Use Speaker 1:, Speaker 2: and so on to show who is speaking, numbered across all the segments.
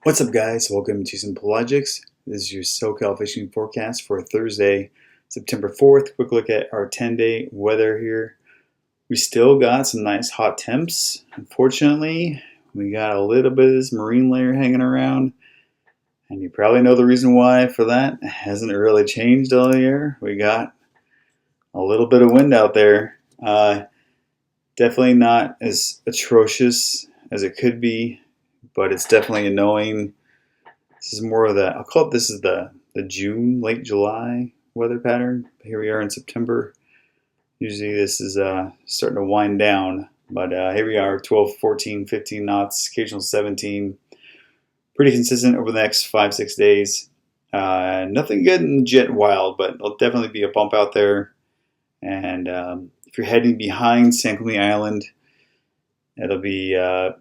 Speaker 1: What's up, guys? Welcome to Simple Logics. This is your SoCal fishing forecast for Thursday, September 4th. Quick look at our 10-day weather here. We still got some nice hot temps. Unfortunately, we got a little bit of this marine layer hanging around, and you probably know the reason why for that. It hasn't really changed all year. We got a little bit of wind out there. Definitely not as atrocious as it could be, but it's definitely annoying. This is more of the, I'll call it, this is the June, late July weather pattern. Here we are in September. Usually this is starting to wind down, but here we are, 12, 14, 15 knots, occasional 17. Pretty consistent over the next 5-6 days. Nothing good in jet wild, but there'll definitely be a bump out there. And if you're heading behind San Clemente Island, it'll be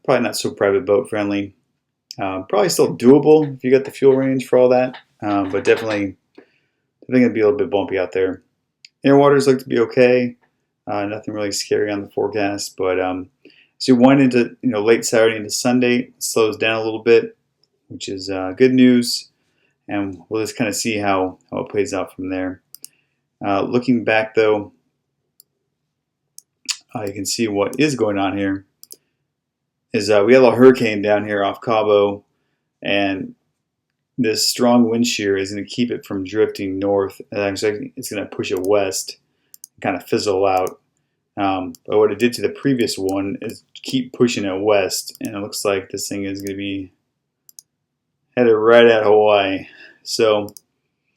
Speaker 1: probably not so private boat friendly. Probably still doable if you got the fuel range for all that, but definitely I think it'd be a little bit bumpy out there. Air waters look to be okay. Nothing really scary on the forecast, but as you wind into late Saturday into Sunday, it slows down a little bit, which is good news, and we'll just kind of see how it plays out from there. Looking back though, you can see what is going on here. Is we have a hurricane down here off Cabo, and this strong wind shear is going to keep it from drifting north. And actually, it's going to push it west, and kind of fizzle out. But what it did to the previous one is keep pushing it west, and it looks like this thing is going to be headed right at Hawaii. So,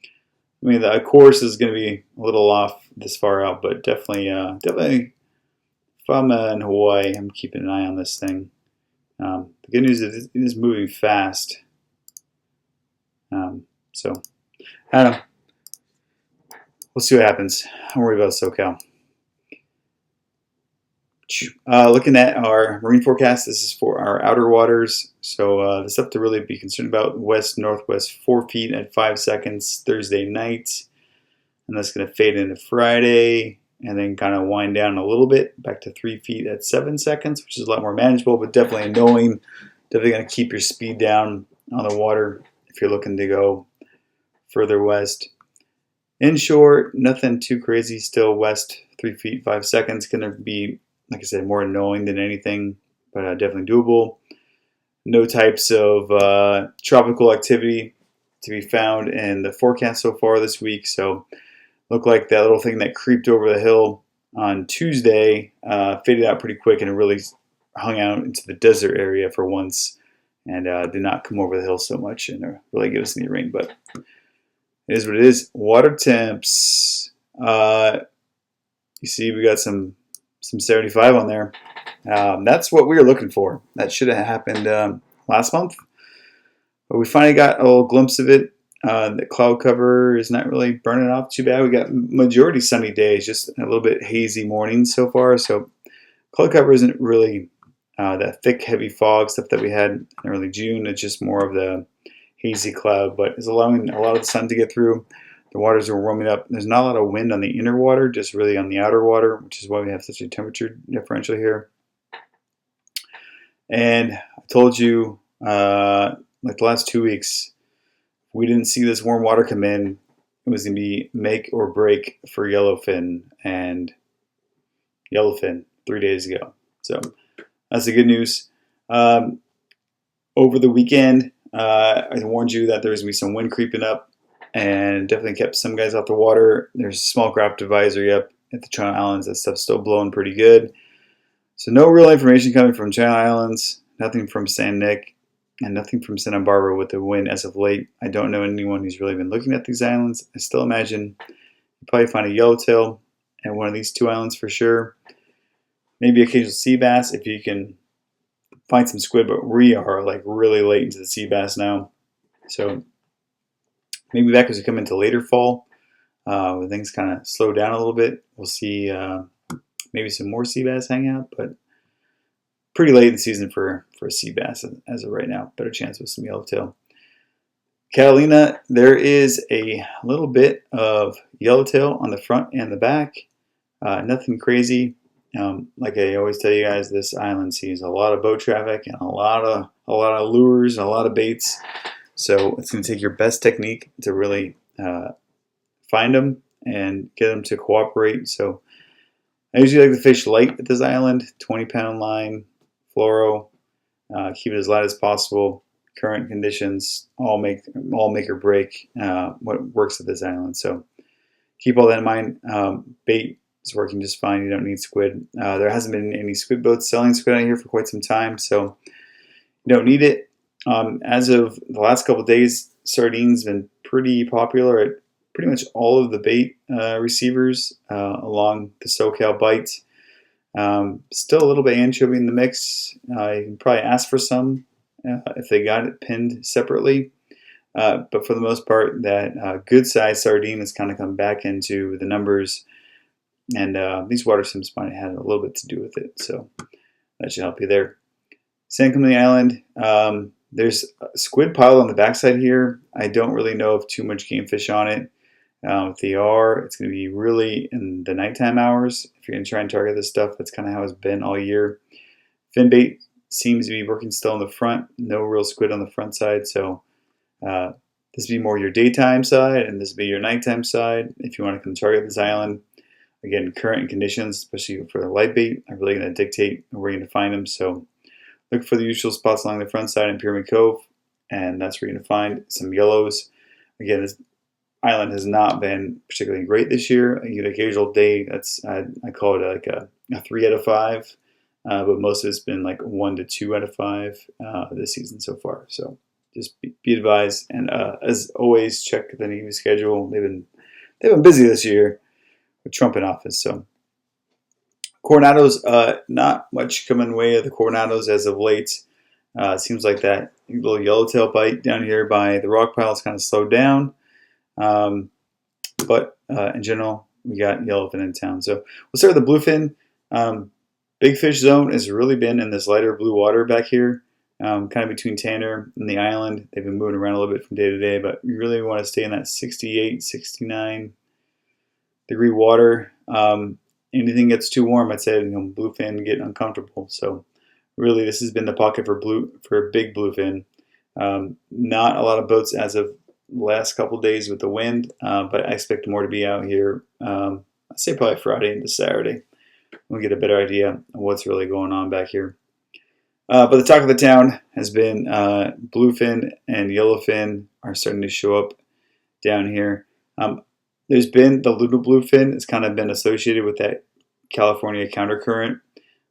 Speaker 1: I mean, the course is going to be a little off this far out, but definitely, if I'm in Hawaii, I'm keeping an eye on this thing. The good news is it is moving fast. So, I don't know. We'll see what happens. Don't worry about SoCal. Looking at our marine forecast, this is for our outer waters. So the stuff to really be concerned about: west-northwest 4 feet at 5 seconds Thursday night. And that's going to fade into Friday, and then kind of wind down a little bit back to 3 feet at 7 seconds, which is a lot more manageable, but definitely annoying. Definitely going to keep your speed down on the water if you're looking to go further west. Inshore, nothing too crazy. Still west 3 feet 5 seconds. Going to be, like I said, more annoying than anything, but definitely doable. No types of tropical activity to be found in the forecast so far this week. So looked like that little thing that creeped over the hill on Tuesday faded out pretty quick, and it really hung out into the desert area for once, and did not come over the hill so much and really give us any rain. But it is what it is. Water temps. You see we got some 75 on there. That's what we were looking for. That should have happened last month, but we finally got a little glimpse of it. The cloud cover is not really burning off too bad. We got majority sunny days, just a little bit hazy mornings so far. So cloud cover isn't really that thick, heavy fog stuff that we had in early June. It's just more of the hazy cloud, but it's allowing a lot of the sun to get through. The waters are warming up. There's not a lot of wind on the inner water, just really on the outer water, which is why we have such a temperature differential here. And I told you, like the last 2 weeks, we didn't see this warm water come in, it was going to be make or break for yellowfin, and yellowfin 3 days ago. So that's the good news. Over the weekend, I warned you that there was going to be some wind creeping up, and definitely kept some guys off the water. There's a small craft advisory up at the Channel Islands. That stuff's still blowing pretty good. So no real information coming from Channel Islands, nothing from San Nick, and nothing from Santa Barbara with the wind as of late. I don't know anyone who's really been looking at these islands. I still imagine you'll probably find a yellowtail at one of these two islands for sure. Maybe occasional sea bass if you can find some squid, but we are like really late into the sea bass now. So maybe back as we come into later fall, when things kind of slow down a little bit, we'll see maybe some more sea bass hang out, but pretty late in the season for sea bass as of right now. Better chance with some yellowtail. Catalina, there is a little bit of yellowtail on the front and the back. Nothing crazy. Like I always tell you guys, this island sees a lot of boat traffic and a lot of lures and a lot of baits. So it's going to take your best technique to really find them and get them to cooperate. So I usually like to fish light at this island, 20-pound line, fluoro, keep it as light as possible. Current conditions all make or break what works at this island. So keep all that in mind. Bait is working just fine. You don't need squid. There hasn't been any squid boats selling squid out here for quite some time, so you don't need it. As of the last couple of days, sardines been pretty popular at pretty much all of the bait receivers along the SoCal Bite. Still a little bit anchovy in the mix. You can probably ask for some if they got it pinned separately. But for the most part, that good size sardine has kind of come back into the numbers, and these water sims might have had a little bit to do with it. So that should help you there. San Clemente Island. There's a squid pile on the backside here. I don't really know of too much game fish on it. If they are, it's going to be really in the nighttime hours. If you're going to try and target this stuff, that's kind of how it's been all year. Fin bait seems to be working still in the front. No real squid on the front side, so this would be more your daytime side, and this would be your nighttime side if you want to come target this island. Again, current conditions, especially for the light bait, are really going to dictate where you're going to find them. So look for the usual spots along the front side in Pyramid Cove, and that's where you're going to find some yellows. Again, this island has not been particularly great this year. You get an occasional day I call it like a 3 out of 5, but most of it's been like 1 to 2 out of 5 this season so far. So just be advised, and as always, check the Navy schedule. They've been busy this year with Trump in office. So Coronados, not much coming way of the Coronados as of late. It seems like that little yellowtail bite down here by the rock pile is kind of slowed down. But in general, we got yellowfin in town. So we'll start with the bluefin. Big fish zone has really been in this lighter blue water back here, kind of between Tanner and the island. They've been moving around a little bit from day to day, but we really want to stay in that 68, 69 degree water. Anything gets too warm, I'd say bluefin get uncomfortable. So really, this has been the pocket for big bluefin. Not a lot of boats as of the last couple of days with the wind, but I expect more to be out here. I'd say probably Friday into Saturday. We'll get a better idea of what's really going on back here. But the talk of the town has been bluefin and yellowfin are starting to show up down here. There's been the little bluefin. It's kind of been associated with that California countercurrent.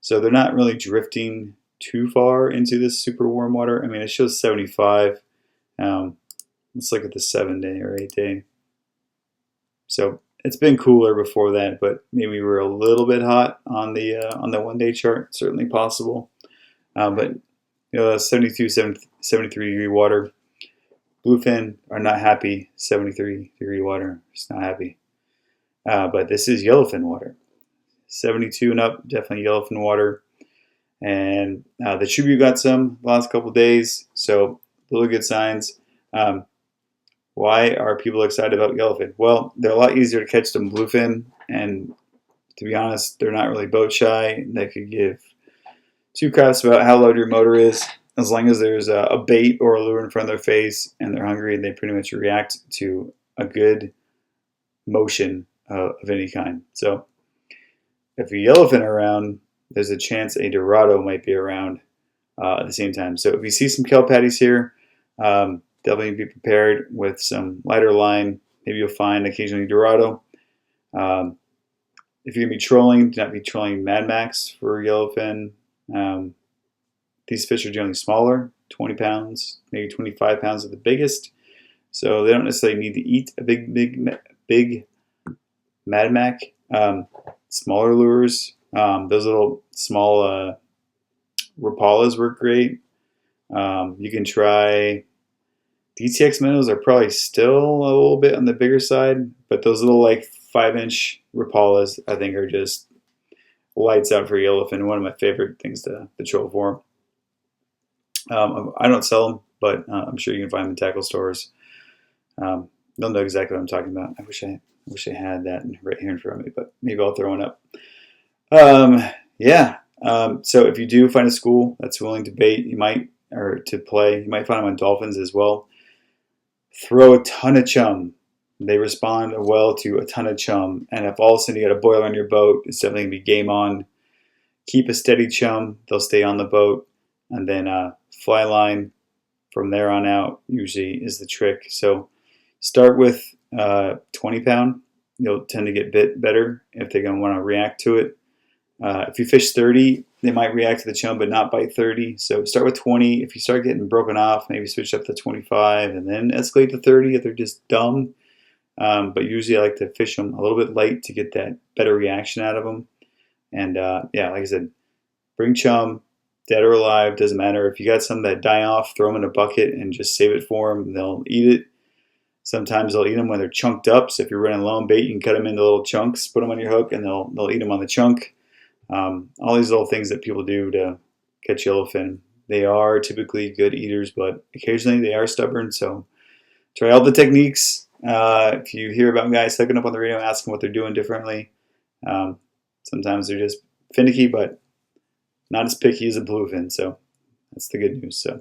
Speaker 1: So they're not really drifting too far into this super warm water. I mean, it shows 75. Let's look at the 7-day or 8-day. So it's been cooler before that, but maybe we were a little bit hot on the 1-day chart. Certainly possible. But 72, 73 degree water. Bluefin are not happy. 73 degree water. It's not happy. But this is yellowfin water. 72 and up, definitely yellowfin water. And the Chubu got some the last couple days, so little good signs. Why are people excited about yellowfin? Well, they're a lot easier to catch than bluefin, and to be honest, they're not really boat shy. They could give two craps about how loud your motor is. As long as there's a bait or a lure in front of their face and they're hungry, they pretty much react to a good motion of any kind. So if a yellowfin are around, there's a chance a Dorado might be around at the same time. So if you see some kelp patties here, definitely be prepared with some lighter line. Maybe you'll find occasionally Dorado. If you're going to be trolling, do not be trolling Mad Max for yellowfin. These fish are generally smaller, 20 pounds, maybe 25 pounds at the biggest. So they don't necessarily need to eat a big Mad Mac. Smaller lures, those little small Rapalas work great. You can try DTX minnows are probably still a little bit on the bigger side, but those little like 5-inch Rapalas I think are just lights out for yellowfin. One of my favorite things to troll for. I don't sell them, but I'm sure you can find them in tackle stores. They'll know exactly what I'm talking about. I wish I had that right here in front of me, but maybe I'll throw one up. Yeah. So if you do find a school that's willing to bait, or to play, you might find them on dolphins as well. Throw a ton of chum. They respond well to a ton of chum. And if all of a sudden you got a boil on your boat, it's definitely going to be game on. Keep a steady chum. They'll stay on the boat. And then fly line from there on out usually is the trick. So start with 20 pound. You'll tend to get bit better if they're going to want to react to it. If you fish 30, they might react to the chum but not bite 30. So start with 20. If you start getting broken off, maybe switch up to 25 and then escalate to 30 if they're just dumb. But usually I like to fish them a little bit light to get that better reaction out of them. And yeah, like I said, bring chum, dead or alive, doesn't matter. If you got some that die off, throw them in a bucket and just save it for them. They'll eat it. Sometimes they'll eat them when they're chunked up. So if you're running low on bait, you can cut them into little chunks, put them on your hook, and they'll eat them on the chunk. All these little things that people do to catch yellowfin. They are typically good eaters, but occasionally they are stubborn. So try all the techniques. If you hear about guys hooking up on the radio, ask them what they're doing differently. Sometimes they're just finicky, but not as picky as a bluefin. So that's the good news. So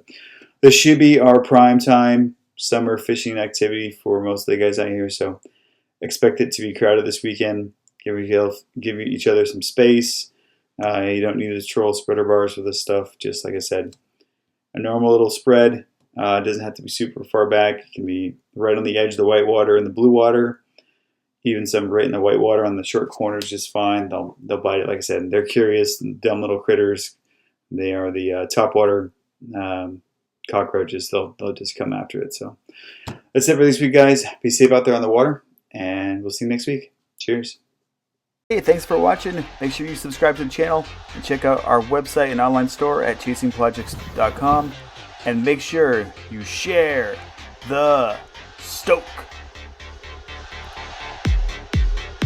Speaker 1: this should be our prime time summer fishing activity for most of the guys out here. So expect it to be crowded this weekend. Give each other some space. You don't need to troll spreader bars for this stuff. Just like I said, a normal little spread. It doesn't have to be super far back. It can be right on the edge of the white water and the blue water. Even some right in the white water on the short corners, just fine. They'll bite it. Like I said, they're curious, dumb little critters. They are the topwater cockroaches. They'll just come after it. So that's it for this week, guys. Be safe out there on the water, and we'll see you next week. Cheers. Hey, thanks for watching. Make sure you subscribe to the channel and check out our website and online store at chasingprojects.com. And make sure you share the stoke.